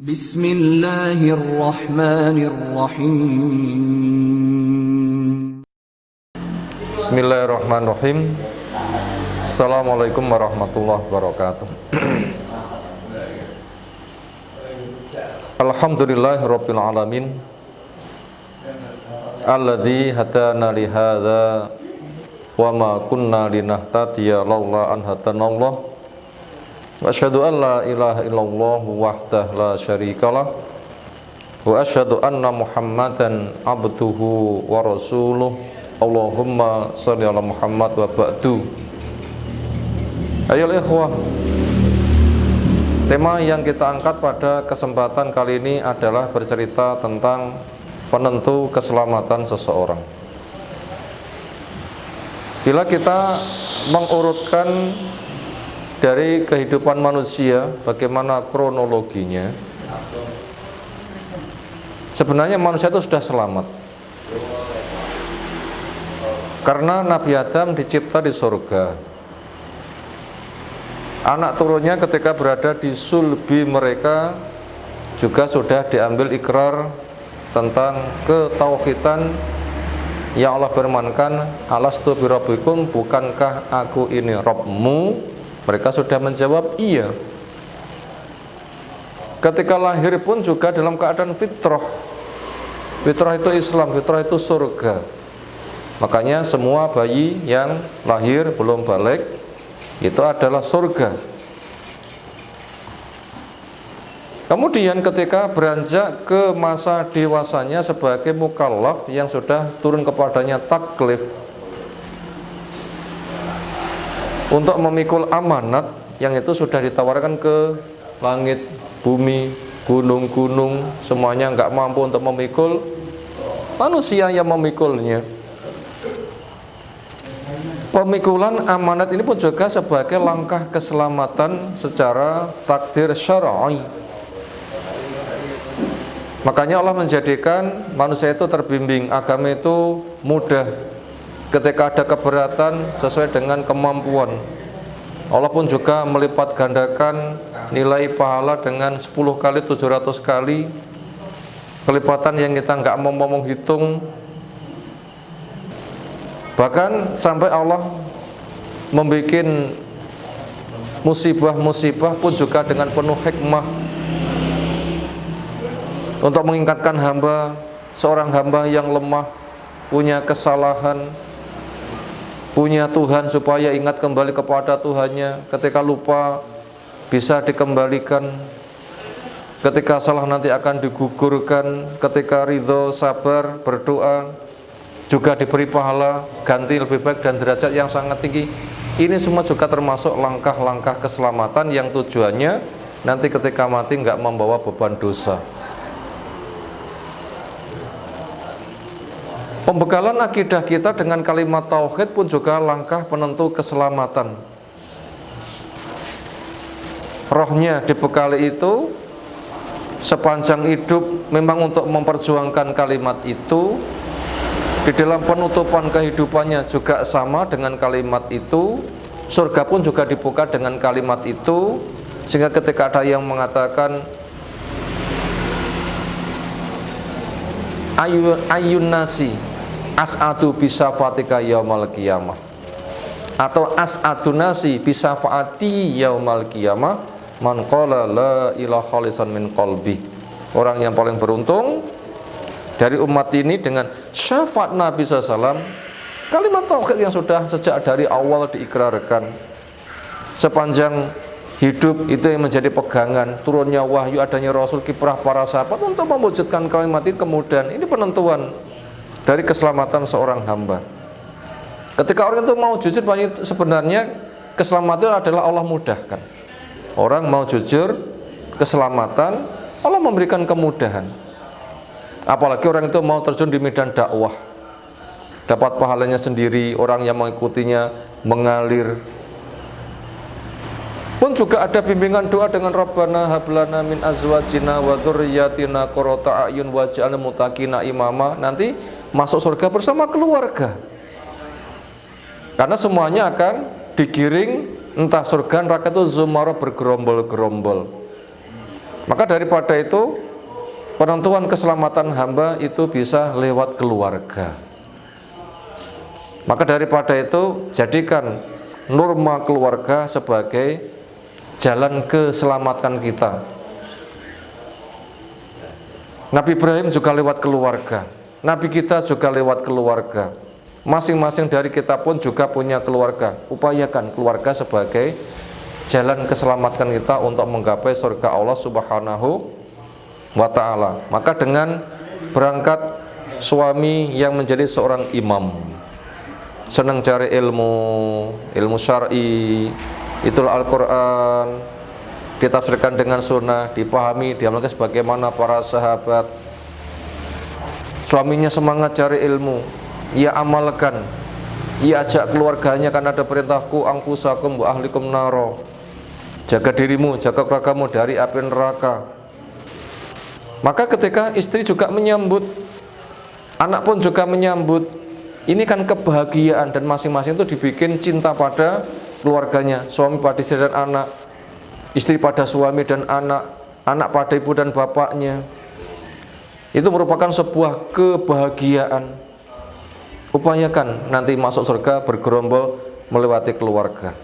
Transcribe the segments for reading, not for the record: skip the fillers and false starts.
Bismillahirrahmanirrahim. Bismillahirrahmanirrahim. Assalamualaikum warahmatullahi wabarakatuh. Alhamdulillahirabbil alamin. Alladzi hadana li hadza wa ma kunna linahtadiya laula an hadanallah. Wa asyhadu an la ilaha illallah wahdahu la syarikalah wa asyhadu anna Muhammadan abduhu wa rasuluh. Allahumma shalli ala Muhammad wa ba'du. Ayo ikhwah, tema yang kita angkat pada kesempatan kali ini adalah bercerita tentang penentu keselamatan seseorang. Bila kita mengurutkan dari kehidupan manusia, bagaimana kronologinya, sebenarnya manusia itu sudah selamat. Karena Nabi Adam dicipta di surga. Anak turunnya ketika berada di sulbi mereka juga sudah diambil ikrar tentang ketauhidan yang Allah firmankan, alastu birabbikum, bukankah aku ini Rabbmu? Mereka sudah menjawab iya. Ketika lahir pun juga dalam keadaan fitrah. Fitrah itu Islam, fitrah itu surga. Makanya semua bayi yang lahir belum balik itu adalah surga. Kemudian ketika beranjak ke masa dewasanya sebagai mukallaf yang sudah turun kepadanya taklif untuk memikul amanat yang itu sudah ditawarkan ke langit, bumi, gunung-gunung, semuanya nggak mampu untuk memikul, manusia yang memikulnya. Pemikulan amanat ini pun juga sebagai langkah keselamatan secara takdir syar'i. Makanya Allah menjadikan manusia itu terbimbing, agama itu mudah. Ketika ada keberatan sesuai dengan kemampuan, Allah pun juga melipat gandakan nilai pahala dengan 10 kali, 700 kali kelipatan yang kita nggak mau menghitung. Bahkan sampai Allah membuat musibah-musibah pun juga dengan penuh hikmah untuk mengingatkan hamba, seorang hamba yang lemah, punya kesalahan, punya Tuhan, supaya ingat kembali kepada Tuhannya. Ketika lupa bisa dikembalikan, ketika salah nanti akan digugurkan, ketika ridho, sabar, berdoa juga diberi pahala, ganti lebih baik dan derajat yang sangat tinggi. Ini semua juga termasuk langkah-langkah keselamatan yang tujuannya nanti ketika mati nggak membawa beban dosa. Pembekalan akidah kita dengan kalimat tauhid pun juga langkah penentu keselamatan. Rohnya dibekali itu sepanjang hidup memang untuk memperjuangkan kalimat itu. Di dalam penutupan kehidupannya juga sama dengan kalimat itu. Surga pun juga dibuka dengan kalimat itu. Sehingga ketika ada yang mengatakan ayun nasi as'adu bisafatika yaumal qiyamah, atau as'adun nasi bisafaati yaumal qiyamah man qala la ilaha khalisan min qalbi. Orang yang paling beruntung dari umat ini dengan syafaat Nabi SAW, kalimat tauhid yang sudah sejak dari awal diikrarkan sepanjang hidup, itu yang menjadi pegangan. Turunnya wahyu, adanya Rasul, kiprah para sahabat untuk mewujudkan kalimat ini kemudian. Ini penentuan dari keselamatan seorang hamba. Ketika orang itu mau jujur, sebenarnya keselamatan adalah Allah mudahkan. Orang mau jujur, keselamatan Allah memberikan kemudahan. Apalagi orang itu mau terjun di medan dakwah, dapat pahalanya sendiri, orang yang mengikutinya mengalir. Pun juga ada bimbingan doa dengan Rabbana hablana min azwajina wa dzurriyyatina qurrata a'yun waj'alna muttaqina imama. Nanti masuk surga bersama keluarga. Karena semuanya akan digiring entah surga neraka itu zumara bergerombol-gerombol. Maka daripada itu, penentuan keselamatan hamba itu bisa lewat keluarga. Maka daripada itu, jadikan norma keluarga sebagai jalan keselamatan kita. Nabi Ibrahim juga lewat keluarga, Nabi kita juga lewat keluarga. Masing-masing dari kita pun juga punya keluarga. Upayakan keluarga sebagai jalan keselamatan kita untuk menggapai surga Allah Subhanahu wa ta'ala. Maka dengan berangkat suami yang menjadi seorang imam, senang cari ilmu syar'i, itulah Al-Quran, ditafsirkan dengan sunnah, dipahami, diamalkan sebagaimana para sahabat. Suaminya semangat cari ilmu, ia amalkan, ia ajak keluarganya, karena ada perintahku anfusakum wa ahlikum naro, jaga dirimu, jaga keluargamu dari api neraka. Maka ketika istri juga menyambut, anak pun juga menyambut, ini kan kebahagiaan, dan masing-masing itu dibikin cinta pada keluarganya. Suami pada istri dan anak, istri pada suami dan anak, anak pada ibu dan bapaknya. Itu merupakan sebuah kebahagiaan. Upayakan nanti masuk surga bergerombol melewati keluarga.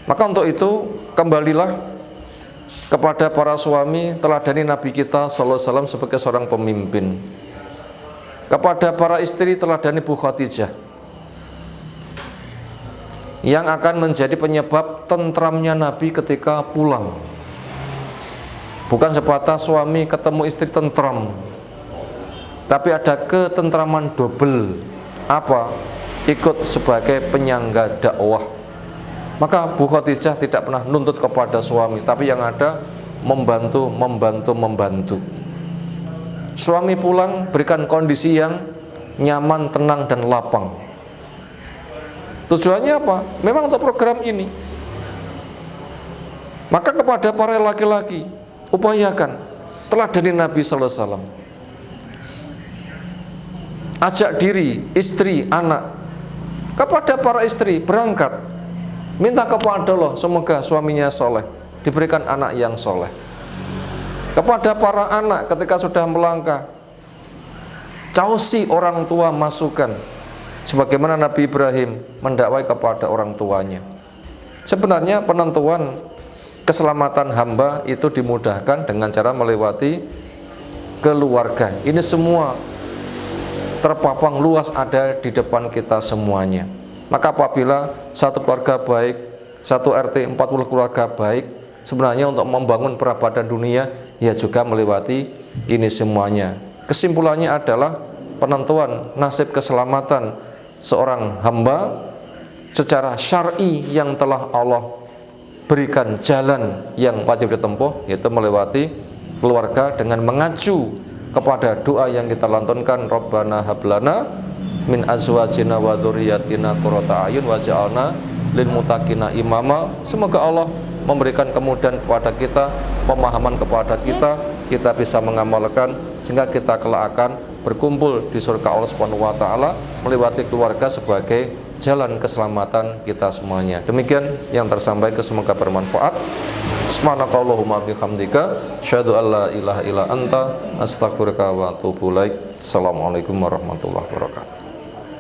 Maka untuk itu, kembalilah kepada para suami, teladani Nabi kita sallallahu alaihi wasallam sebagai seorang pemimpin. Kepada para istri, teladani Bu Khadijah yang akan menjadi penyebab tentramnya Nabi ketika pulang. Bukan sebatas suami ketemu istri tentram, tapi ada ketentraman double. Apa? Ikut sebagai penyangga dakwah. Maka Bu Khadijah tidak pernah nuntut kepada suami, tapi yang ada membantu. Suami pulang, berikan kondisi yang nyaman, tenang, dan lapang. Tujuannya apa? Memang untuk program ini. Maka kepada para laki-laki, upayakan teladani Nabi sallallahu alaihi wasallam. Ajak diri, istri, anak. Kepada para istri, berangkat, minta kepada Allah semoga suaminya soleh, diberikan anak yang soleh. Kepada para anak, ketika sudah melangkah, causi orang tua masukan, sebagaimana Nabi Ibrahim mendakwai kepada orang tuanya. Sebenarnya penentuan keselamatan hamba itu dimudahkan dengan cara melewati keluarga. Ini semua terpapang luas ada di depan kita semuanya. Maka apabila satu keluarga baik, satu RT 40 keluarga baik, sebenarnya untuk membangun peradaban dunia ya juga melewati ini semuanya. Kesimpulannya adalah penentuan nasib keselamatan seorang hamba secara syar'i yang telah Allah berikan jalan yang wajib ditempuh, yaitu melewati keluarga dengan mengacu kepada doa yang kita lantunkan, Rabbana hablana min azwajina wa dzurriyyatina qurrata a'yun waj'alna lil muttaqina imama. Semoga Allah memberikan kemudahan kepada kita, pemahaman kepada kita, kita bisa mengamalkan sehingga kita kelak akan berkumpul di surga Allah Subhanahu wa taala melewati keluarga sebagai jalan keselamatan kita semuanya. Demikian yang tersampaikan, semoga bermanfaat. Subhanakallahumma bihamdika asyhadu an la ilaha illa anta astaghfiruka wa atubu ilaik. Assalamualaikum warahmatullahi wabarakatuh.